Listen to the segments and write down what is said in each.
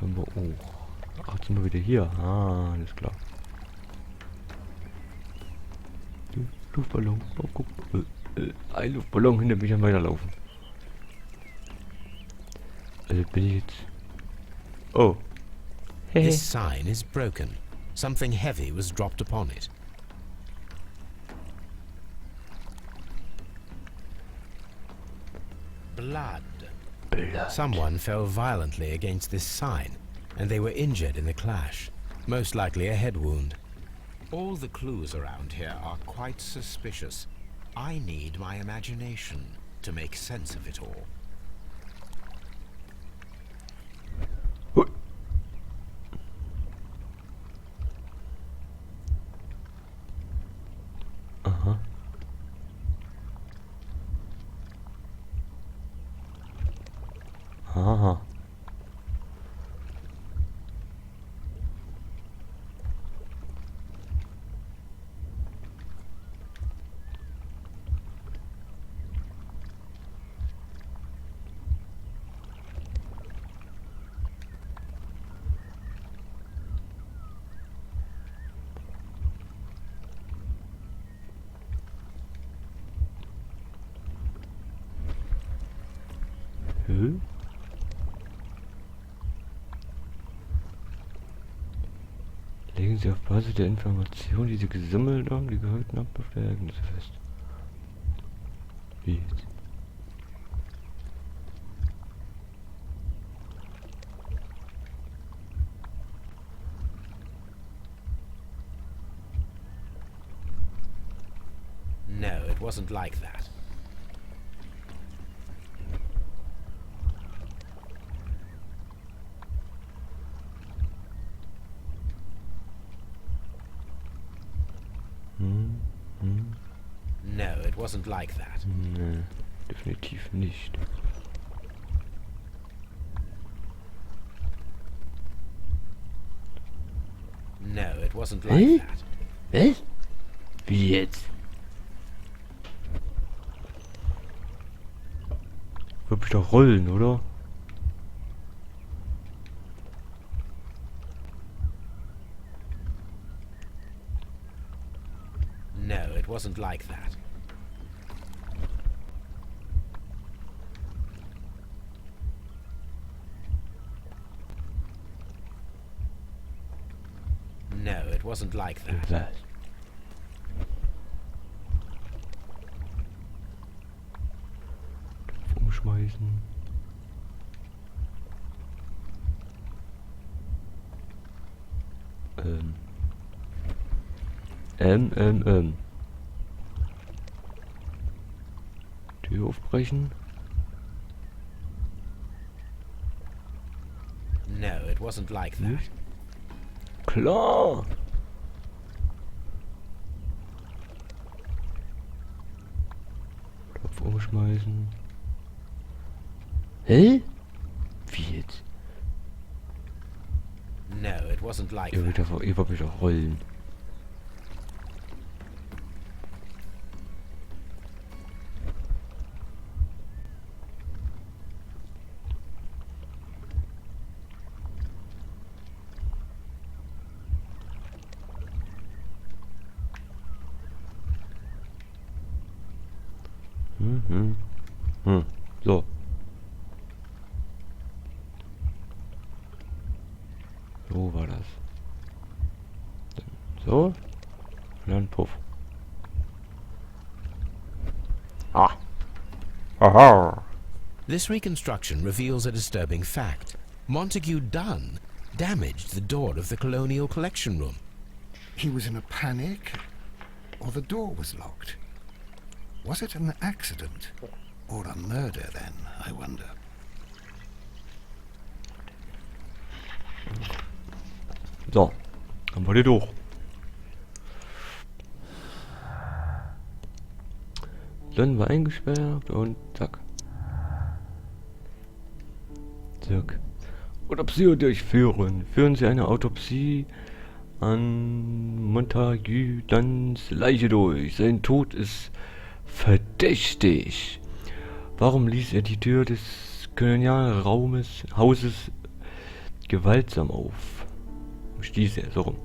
haben wir auch. Ach, jetzt sind wir wieder hier. Ah, alles klar. Luftballon. Oh, guck. Ein Luftballon hinter mich am Weiterlaufen. Also bin ich jetzt... Oh. Hey. This sign is broken. Something heavy was dropped upon it. Blood. Someone fell violently against this sign, and they were injured in the clash. Most likely a head wound. All the clues around here are quite suspicious. I need my imagination to make sense of it all. Aha. Aha. Legen Sie auf Basis der Informationen, die Sie gesammelt haben, die gehörten ab auf der Ereignisse fest. Wie jetzt? No, it wasn't like that. No, it wasn't like that. Nee, definitiv nicht. No, it wasn't like that. Was? Wie jetzt? Wird mich doch rollen, oder? No, it wasn't like that. No, it wasn't like that. Was? Umschmeißen. Tür aufbrechen. No, it wasn't like that. Klar. Topf umschmeißen. Hä? Wie jetzt? No, it wasn't like Ihr that. wollt mich doch rollen. So. So war das. So. Und dann Puff. Ah. Aha. This reconstruction reveals a disturbing fact. Montague Dunn damaged the door of the Colonial Collection Room. He was in a panic, or the door was locked. Was it an accident or a murder then, I wonder? So. Dann wollt ihr durch. Dann war eingesperrt und zack. Zack. Autopsie durchführen. Führen Sie eine Autopsie an Montague Dunns Leiche durch. Sein Tod ist verdächtig. Warum ließ er die Tür des Kolonialhauses gewaltsam auf. Stieß er so rum.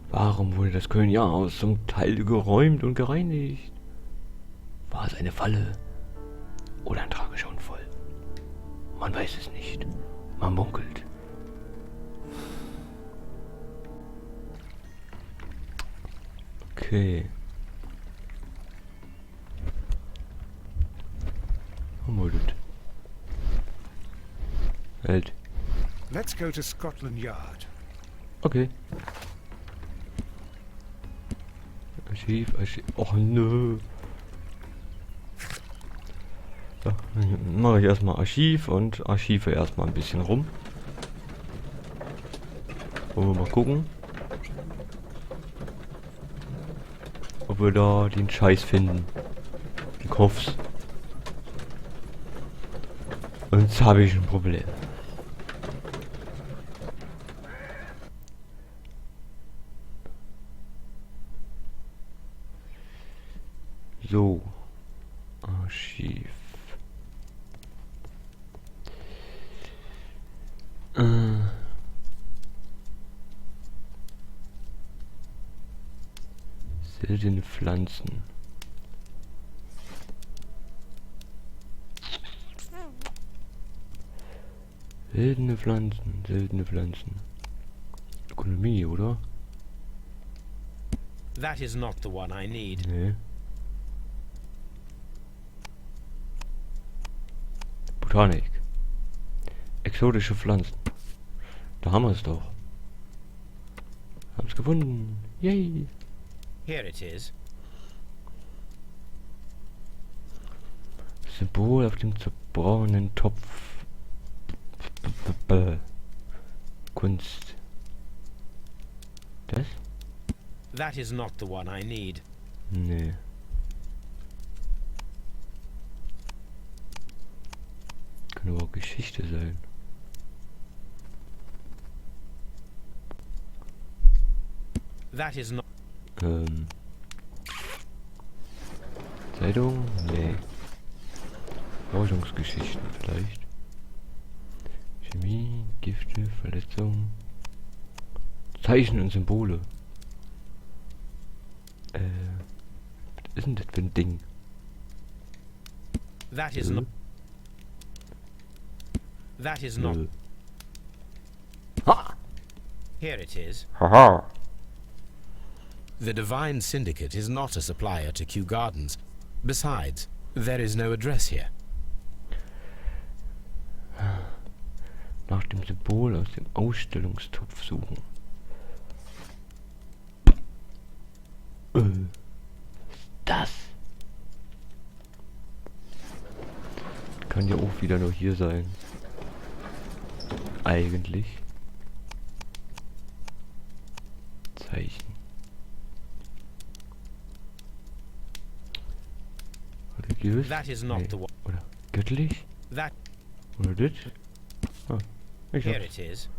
Warum wurde das Kolonialhaus zum Teil geräumt und gereinigt? War es eine Falle oder ein tragischer Unfall? Man weiß es nicht. Man munkelt. Okay. Halt. Let's go to Scotland Yard. Okay. Archiv, Archiv. Och nö. So, dann mache ich erstmal Archiv und archive erstmal ein bisschen rum. Wollen wir mal gucken, ob wir da den Scheiß finden. Den Kopf. Und jetzt habe ich ein Problem. So. Archiv. Seltene Pflanzen. Seltene Pflanzen, seltene Pflanzen. Ökonomie, oder? That is not the one I need. Nee. Botanik. Exotische Pflanzen. Da haben wir es doch. Haben es gefunden. Yay. Here it is. Symbol auf dem zerbrochenen Topf. Kunst. Das? That is not the one I need. Nee. Kann aber auch Geschichte sein. That is not. Zeitung? Nee. Forschungsgeschichten vielleicht. Chemie, Gifte, Verletzungen. Zeichen und Symbole. Was ist denn das für ein Ding? That is not. That is not. Ha! Here it is. Haha! The Divine Syndicate is not a supplier to Kew Gardens. Besides, there is no address here. Nach dem Symbol aus dem Ausstellungstopf suchen. Was ist das? Kann ja auch wieder nur hier sein. Eigentlich. Zeichen. Religiös? That is not Nee. the one. Oder göttlich? That. Oder das? Ah, ich Here hab's. it is.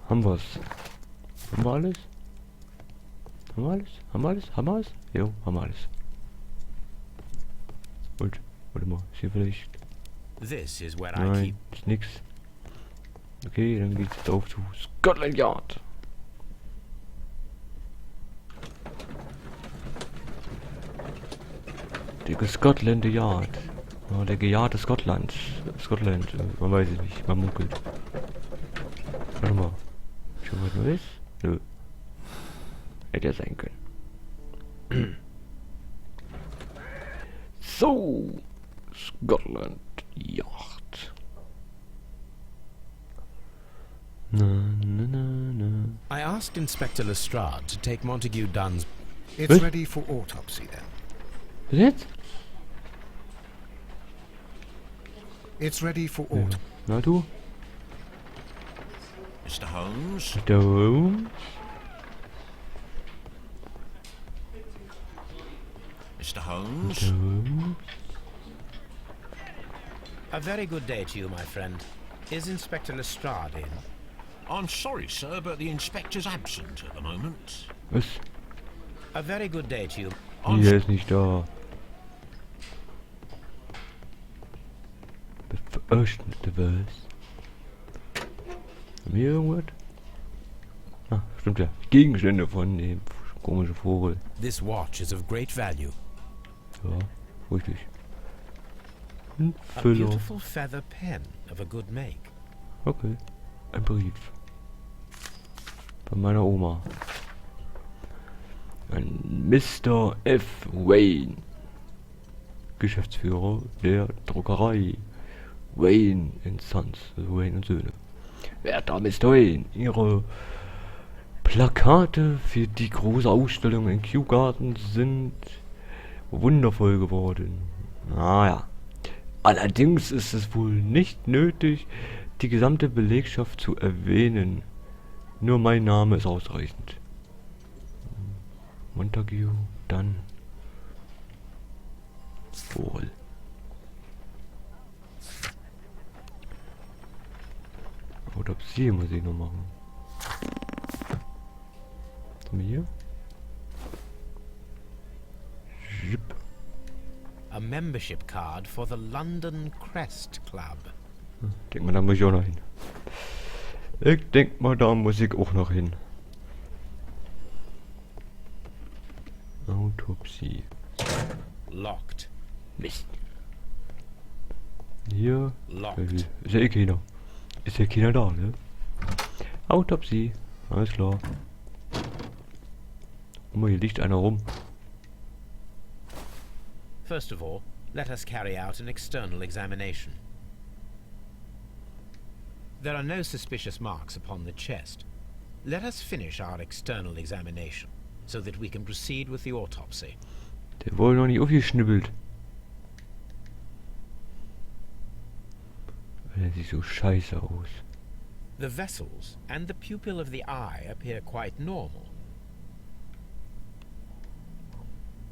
Haben wir's? Haben wir alles? Haben wir alles? Haben wir alles? Haben wir alles? Jo, haben wir alles. Und, warte mal, ist hier vielleicht... This is where I Nein, keep. ist nix. Okay, dann geht's jetzt auf zu Scotland Yard. Der Scotland Yard. Ja, der Gejagte Scotland. Scotland, man weiß es nicht, man munkelt. Warte mal. Schon was Neues? Nö. Hätte ja sein können. So. Scotland Yard. Na, na, na, na. I asked Inspector Lestrade to take Montague Dunn's. It's What? ready for autopsy then. Was jetzt? It's ready for Ja. autopsy. Na du? Mr. Holmes? Da oben? Mr. Holmes? Da oben? A very good day to you, my friend. Is Inspector Lestrade in? I'm sorry, sir, but the inspector's absent at the moment. Was? A very good day to you. I'm Der ist nicht da. Öffnete was? Haben wir irgendwas? Ah, stimmt ja. Gegenstände von dem komischen Vogel. This watch is of great value. Ja, richtig. Ein A Füller. beautiful feather pen of a good make. Okay. Ein Brief. Von meiner Oma. Ein Mr. F. Wayne. Geschäftsführer der Druckerei. Wayne Sons. Also Wayne und Söhne. Werter Mr. Wayne, Ihre Plakate für die große Ausstellung in Kew Gardens sind wundervoll geworden. Naja. Allerdings ist es wohl nicht nötig, die gesamte Belegschaft zu erwähnen. Nur mein Name ist ausreichend. Montague, dann VOLL. Autopsie muss ich noch machen. Was haben wir hier? Zip. A membership card for the London Crest Club. Denk mal, da muss ich auch noch hin. Ich denk mal, da muss ich auch noch hin. Autopsie. Locked. Mist. Hier. Locked. Ist ja eh keiner. Ist ja keiner da, ne? Autopsie. Alles klar. Guck mal, hier liegt einer rum. First of all, let us carry out an external examination. There are no suspicious marks upon the chest. Let us finish our external examination, so that we can proceed with the autopsy. Der wurde noch nicht aufgeschnibbelt. Der sieht so scheiße aus. The vessels and the pupil of the eye appear quite normal.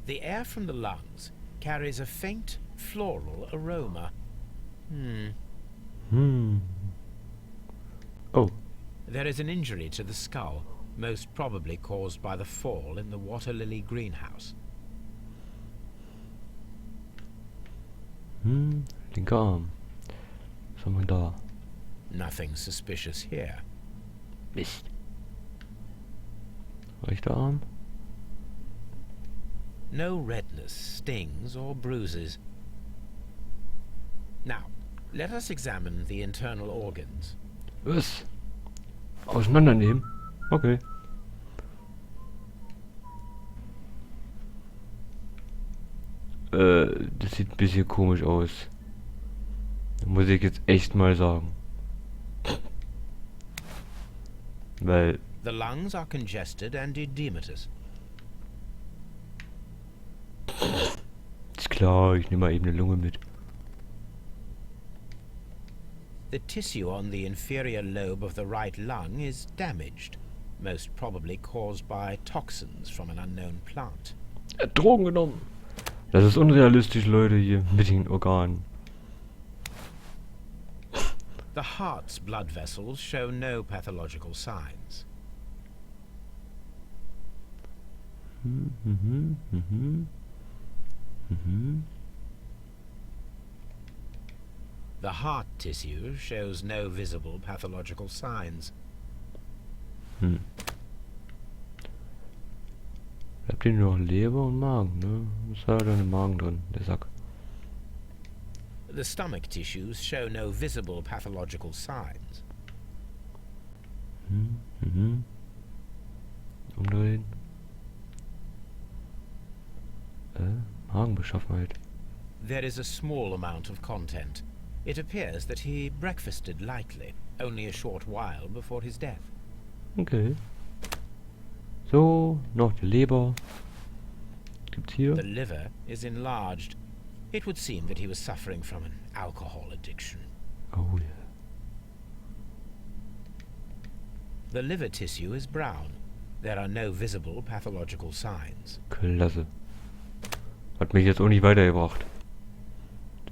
The air from the lungs carries a faint floral aroma. Oh. There is an injury to the skull, most probably caused by the fall in the water lily greenhouse. Linker Arm. Was haben wir da? Nothing suspicious here. Mist. Rechter Arm. No redness, stings, or bruises. Now, let us examine the internal organs. Was? Auseinandernehmen? Okay. Das sieht ein bisschen komisch aus. Muss ich jetzt echt mal sagen. Weil... The lungs are congested and edematous. Ist klar, ich nehme mal eben eine Lunge mit. The tissue on the inferior lobe of the right lung is damaged, most probably caused by toxins from an unknown plant. Er hat Drogen genommen. Das ist unrealistisch, Leute, hier mit den Organen. The heart's blood vessels show no pathological signs. The heart tissue shows no visible pathological signs. Bleibt hier nur noch Leber und Magen, ne? Was hat er denn im Magen drin, der Sack? The stomach tissues show no visible pathological signs. Umdrehen. Magenbeschaffenheit. There is a small amount of content. It appears that he breakfasted lightly, only a short while before his death. Okay. So, noch die Leber. Gibt's hier? The liver is enlarged. It would seem that he was suffering from an alcohol addiction. Oh ja. The liver tissue is brown. There are no visible pathological signs. Klasse. Hat mich jetzt auch nicht weitergebracht.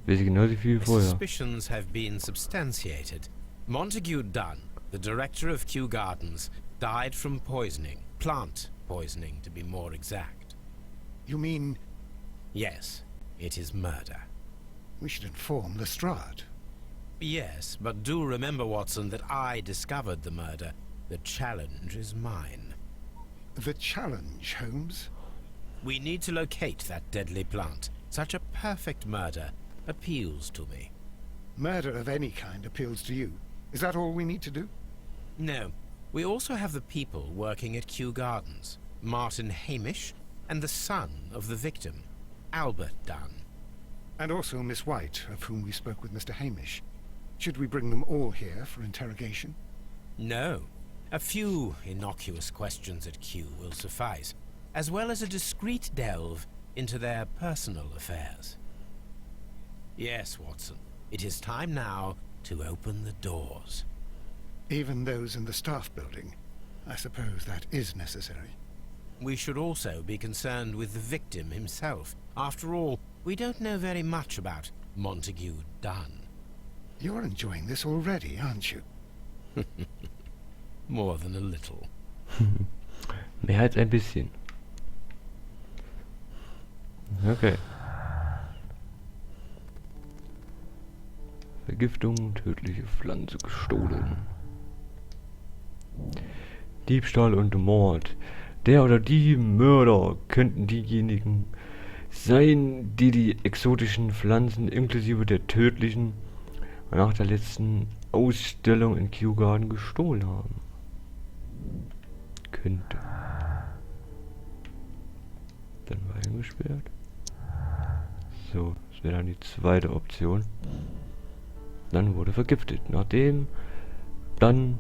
Weiß ich genauso viel wie vorher. Suspicions have been substantiated. Montague Dunn, the director of Kew Gardens, died from poisoning. Plant poisoning, to be more exact. You mean Yes, it is murder. we should inform Lestrade? Yes, but do remember, Watson, that I discovered the murder. The challenge is mine. The challenge, Holmes? We need to locate that deadly plant. Such a perfect murder appeals to me. Murder of any kind appeals to you. Is that all we need to do? No. We also have the people working at Kew Gardens. Martin Hamish and the son of the victim, Albert Dunn. And also Miss White, of whom we spoke with Mr. Hamish. Should we bring them all here for interrogation? No. A few innocuous questions at Kew will suffice, as well as a discreet delve into their personal affairs. Yes, Watson. It is time now to open the doors. Even those in the staff building? I suppose that is necessary. We should also be concerned with the victim himself. After all, we don't know very much about Montague Dunn. You're enjoying this already, aren't you? More than a little. Mehr als ein bisschen. Okay. Vergiftung, tödliche Pflanze gestohlen. Diebstahl und Mord. Der oder die Mörder könnten diejenigen sein, die die exotischen Pflanzen inklusive der tödlichen nach der letzten Ausstellung in Kew Garden gestohlen haben. Könnte. Dann war eingesperrt. So, das wäre dann die zweite Option. Dann wurde vergiftet. Nachdem dann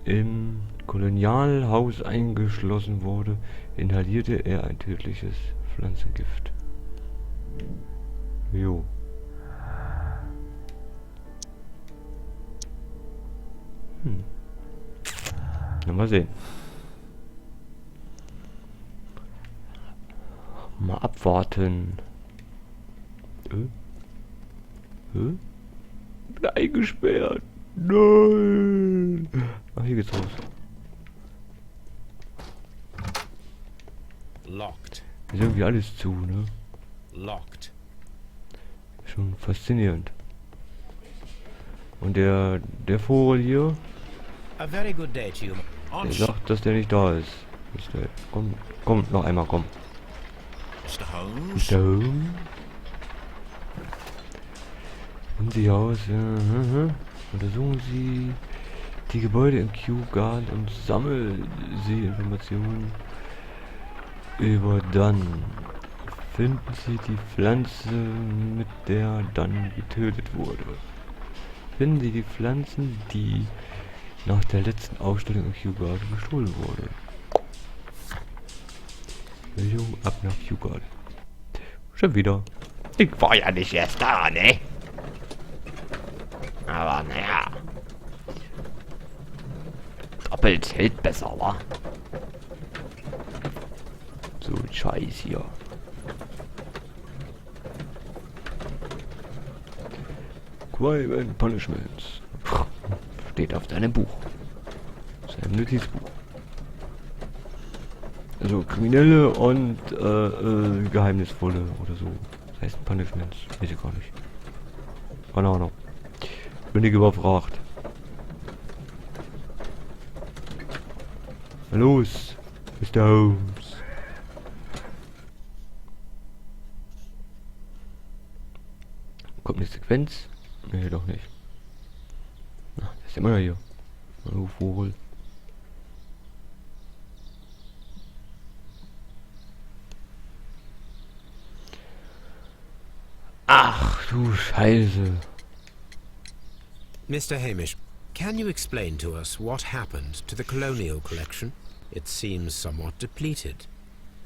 im Kolonialhaus eingeschlossen wurde, inhalierte er ein tödliches Pflanzengift. Jo. Na, mal sehen. Mal abwarten. Bin eingesperrt. Nein. Ach, hier geht's raus. Locked. Ist irgendwie alles zu, ne? Locked. Schon faszinierend. Und der Vogel hier, A very good day to you. der sagt, dass der nicht da ist. Komm, noch einmal, komm. Mr. Holmes? Mr. Holmes? Finden Sie aus, ja. Untersuchen Sie die Gebäude in Kew Garden und sammeln Sie Informationen über Dunn. Finden Sie die Pflanze, mit der Dunn getötet wurde. Finden Sie die Pflanzen, die nach der letzten Ausstellung in Kew Garden gestohlen wurde. Meldung ab nach Kew Garden. Schon wieder. Ich war ja nicht erst da, ne? Aber naja. Doppelt hält besser, wa? So ein Scheiß hier. Crime and Punishments. Steht auf deinem Buch. Seinem Notizbuch. Also Kriminelle und Geheimnisvolle oder so. Das heißt Punishments. Weiß ich gar nicht. Keine Ahnung. Bin ich überfragt. Los, Mr. Holmes. Kommt eine Sequenz? Nee, doch nicht. Ach, der ist immer noch hier. Hallo, Vogel. Ach du Scheiße. Mr. Hamish, can you explain to us what happened to the colonial collection? It seems somewhat depleted.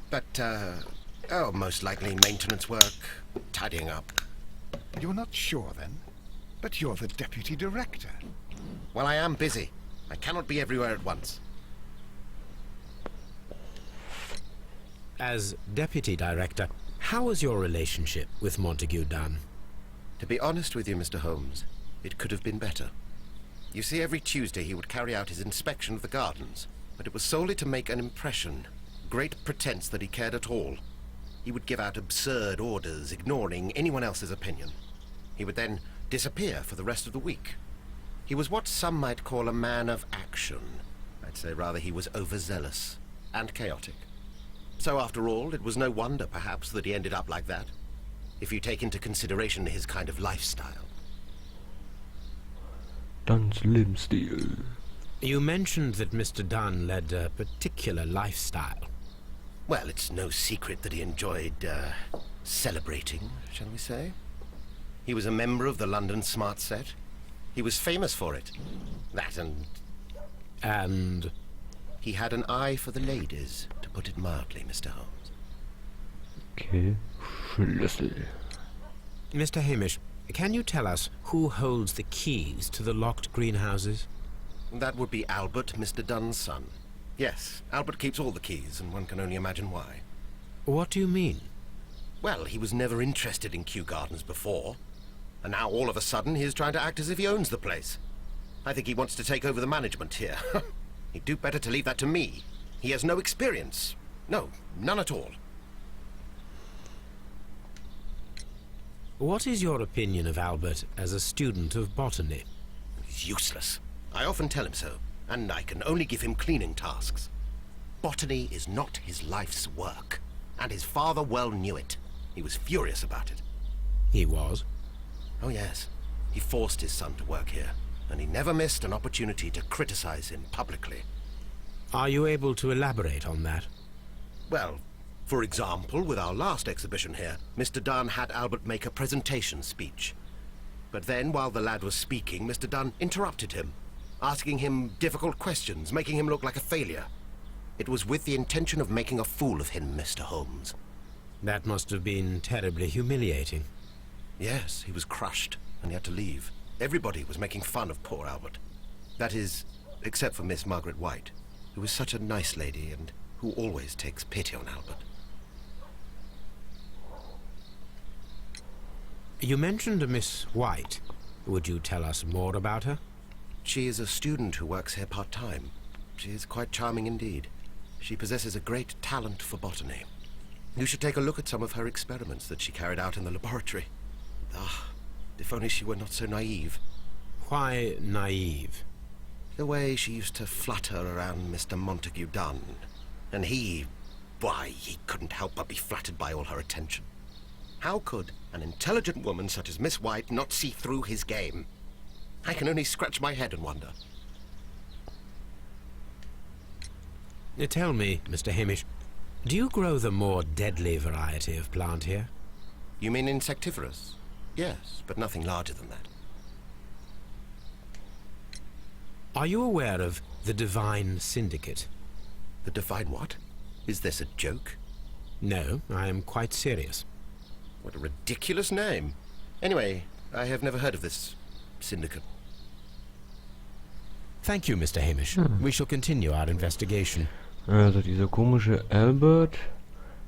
But, most likely maintenance work, tidying up. You're not sure, then? But you're the deputy director. Well, I am busy. I cannot be everywhere at once. As deputy director, how was your relationship with Montague Dunn? To be honest with you, Mr. Holmes, it could have been better. You see, every Tuesday he would carry out his inspection of the gardens, but it was solely to make an impression, great pretense that he cared at all. He would give out absurd orders, ignoring anyone else's opinion. He would then disappear for the rest of the week. He was what some might call a man of action. I'd say rather he was overzealous and chaotic. So after all, it was no wonder, perhaps, that he ended up like that, if you take into consideration his kind of lifestyle. Dunn's Lebensstil. You mentioned that Mr. Dunn led a particular lifestyle. Well, it's no secret that he enjoyed, celebrating, shall we say? He was a member of the London Smart Set. He was famous for it. That And... he had an eye for the ladies, to put it mildly, Mr. Holmes. Okay, Schlüssel. Mr. Hamish, can you tell us who holds the keys to the locked greenhouses? That would be Albert, Mr. Dunn's son. Yes, Albert keeps all the keys, and one can only imagine why. What do you mean? Well, he was never interested in Kew Gardens before, and now all of a sudden he is trying to act as if he owns the place. I think he wants to take over the management here. He'd do better to leave that to me. He has no experience. No, none at all. What is your opinion of Albert as a student of botany? He's useless. I often tell him so, and I can only give him cleaning tasks. Botany is not his life's work, and his father well knew it. He was furious about it. He was? Oh yes, he forced his son to work here, and he never missed an opportunity to criticize him publicly. Are you able to elaborate on that? Well, for example, with our last exhibition here, Mr. Dunn had Albert make a presentation speech. But then, while the lad was speaking, Mr. Dunn interrupted him, asking him difficult questions, making him look like a failure. It was with the intention of making a fool of him, Mr. Holmes. That must have been terribly humiliating. Yes, he was crushed, and he had to leave. Everybody was making fun of poor Albert. That is, except for Miss Margaret White, who was such a nice lady and who always takes pity on Albert. You mentioned a Miss White. Would you tell us more about her? She is a student who works here part-time. She is quite charming indeed. She possesses a great talent for botany. You should take a look at some of her experiments that she carried out in the laboratory. Ah, if only she were not so naive. Why naive? The way she used to flutter around Mr. Montague Dunn. And why, he couldn't help but be flattered by all her attention. How could an intelligent woman such as Miss White not see through his game? I can only scratch my head and wonder. Tell me, Mr. Hamish, do you grow the more deadly variety of plant here? You mean insectivorous? Yes, but nothing larger than that. Are you aware of the Divine Syndicate? The Divine what? Is this a joke? No, I am quite serious. What a ridiculous name. Anyway, I have never heard of this syndicate. Thank you, Mr. Hamish. We shall continue our investigation. Also dieser komische Albert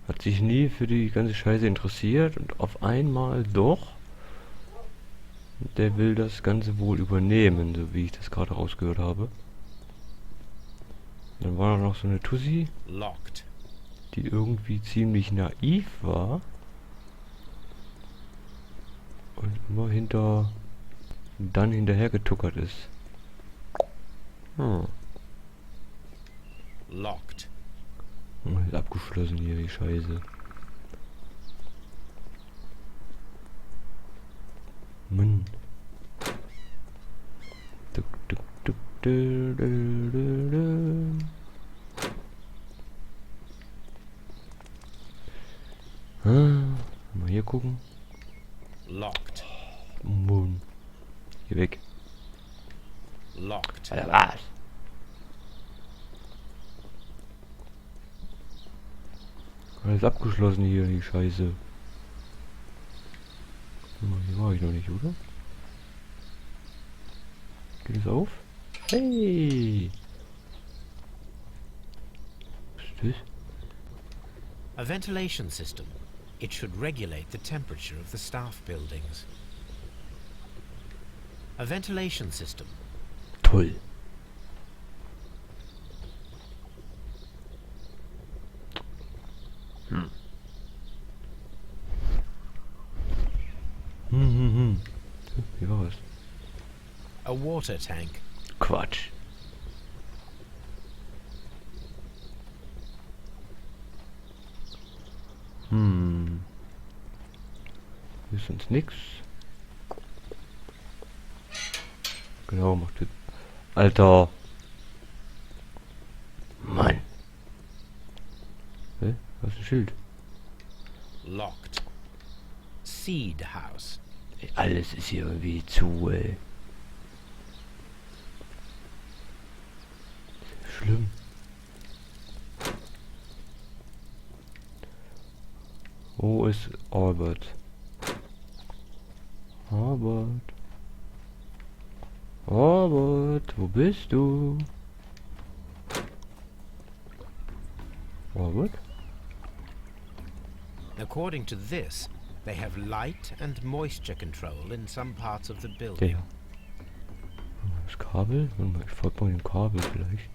hat sich nie für die ganze Scheiße interessiert und auf einmal doch. Der will das Ganze wohl übernehmen, so wie ich das gerade rausgehört habe. Dann war da noch so eine Tussi, Locked. die irgendwie ziemlich naiv war. Und immer dann hinterher getuckert ist. Locked. Ist abgeschlossen hier, die Scheiße. Mann. Duck, duck, duck, du, du, du, du. Mal hier gucken. Locked. Moon. Hier weg. Locked. Alter, was? Alles abgeschlossen hier, die Scheiße. Hier war ich noch nicht, oder? Geht es auf? Hey! Was ist das? A ventilation system. It should regulate the temperature of the staff buildings. A ventilation system. Toll. Wie war's? A water tank. Quatsch. Hier ist sonst nix. Genau, macht das. Alter. Mann. Hä? Was ist ein Schild? Locked. Seed house. Ey, alles ist hier irgendwie zu, ey. Schlimm. Wo ist Albert? Albert? Albert, wo bist du? Albert? According to this, they have light and moisture control in some parts of the building. Der. Das Kabel? Warte mal, ich folge mal dem Kabel vielleicht.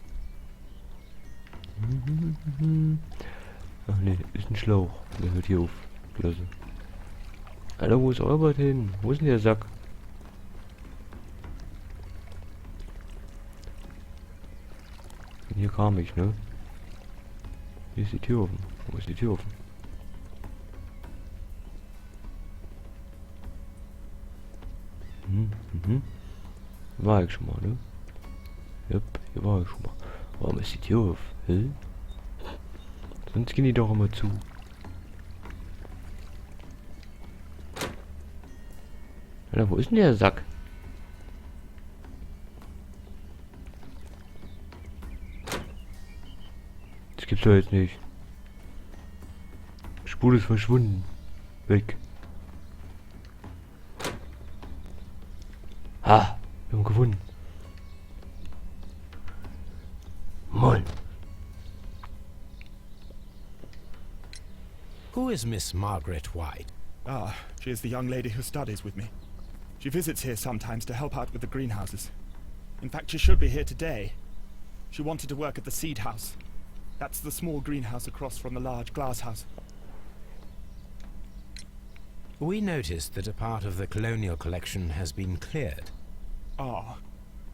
Ach ne, ist ein Schlauch. Der hört hier auf. Klasse. Alter, wo ist Albert hin? Wo ist denn der Sack? Hier kam ich, ne? Hier ist die Tür offen. Wo ist die Tür offen? War ich schon mal, ne? Jupp, hier war ich schon mal. Warum ist die Tür auf? Hä? Sonst gehen die doch immer zu. Alter, wo ist denn der Sack? Das gibt's doch jetzt nicht. Spur ist verschwunden. Weg. Ha! Wir haben gewonnen. Mann. Who is Miss Margaret White? Ah, she is the young lady who studies with me. She visits here sometimes to help out with the greenhouses. In fact, she should be here today. She wanted to work at the seed house. That's the small greenhouse across from the large glass house. We noticed that a part of the colonial collection has been cleared. Ah,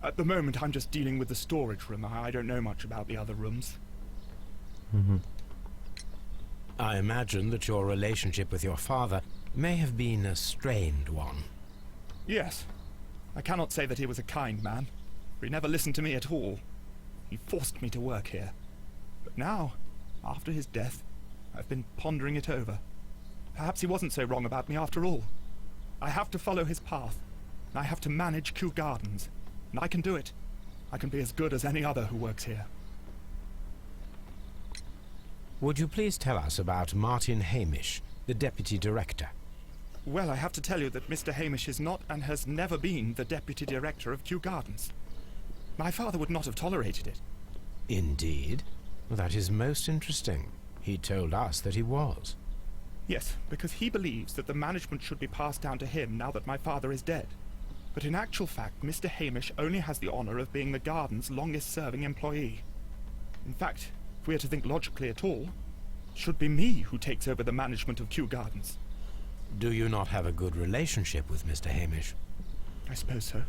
at the moment I'm just dealing with the storage room. I don't know much about the other rooms. I imagine that your relationship with your father may have been a strained one. Yes. I cannot say that he was a kind man, for he never listened to me at all. He forced me to work here. But now, after his death, I've been pondering it over. Perhaps he wasn't so wrong about me after all. I have to follow his path, and I have to manage Kew Gardens. And I can do it. I can be as good as any other who works here. Would you please tell us about Martin Hamish, the deputy director? Well, I have to tell you that Mr. Hamish is not and has never been the deputy director of Kew Gardens. My father would not have tolerated it. Indeed? That is most interesting. He told us that he was. Yes, because he believes that the management should be passed down to him now that my father is dead. But in actual fact, Mr. Hamish only has the honor of being the garden's longest-serving employee. In fact, if we are to think logically at all, it should be me who takes over the management of Kew Gardens. Do you not have a good relationship with Mr. Hamish? I suppose so.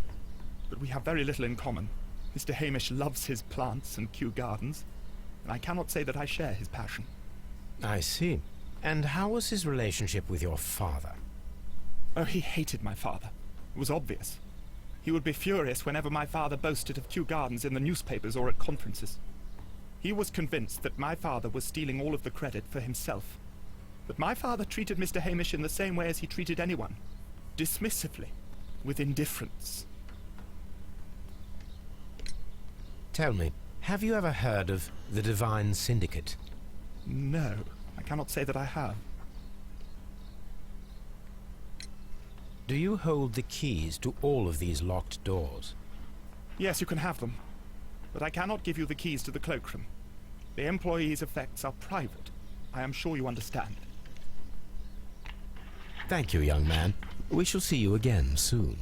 But we have very little in common. Mr. Hamish loves his plants and Kew Gardens, and I cannot say that I share his passion. I see. And how was his relationship with your father? Oh, he hated my father. It was obvious. He would be furious whenever my father boasted of Kew Gardens in the newspapers or at conferences. He was convinced that my father was stealing all of the credit for himself. But my father treated Mr. Hamish in the same way as he treated anyone. Dismissively. With indifference. Tell me, have you ever heard of the Divine Syndicate? No, I cannot say that I have. Do you hold the keys to all of these locked doors? Yes, you can have them. But I cannot give you the keys to the cloakroom. The employees' effects are private. I am sure you understand. Thank you, young man. We shall see you again soon.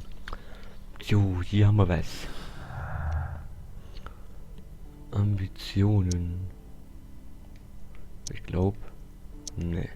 Jo, hier haben wir was. Ambitionen. Ich glaube, ne.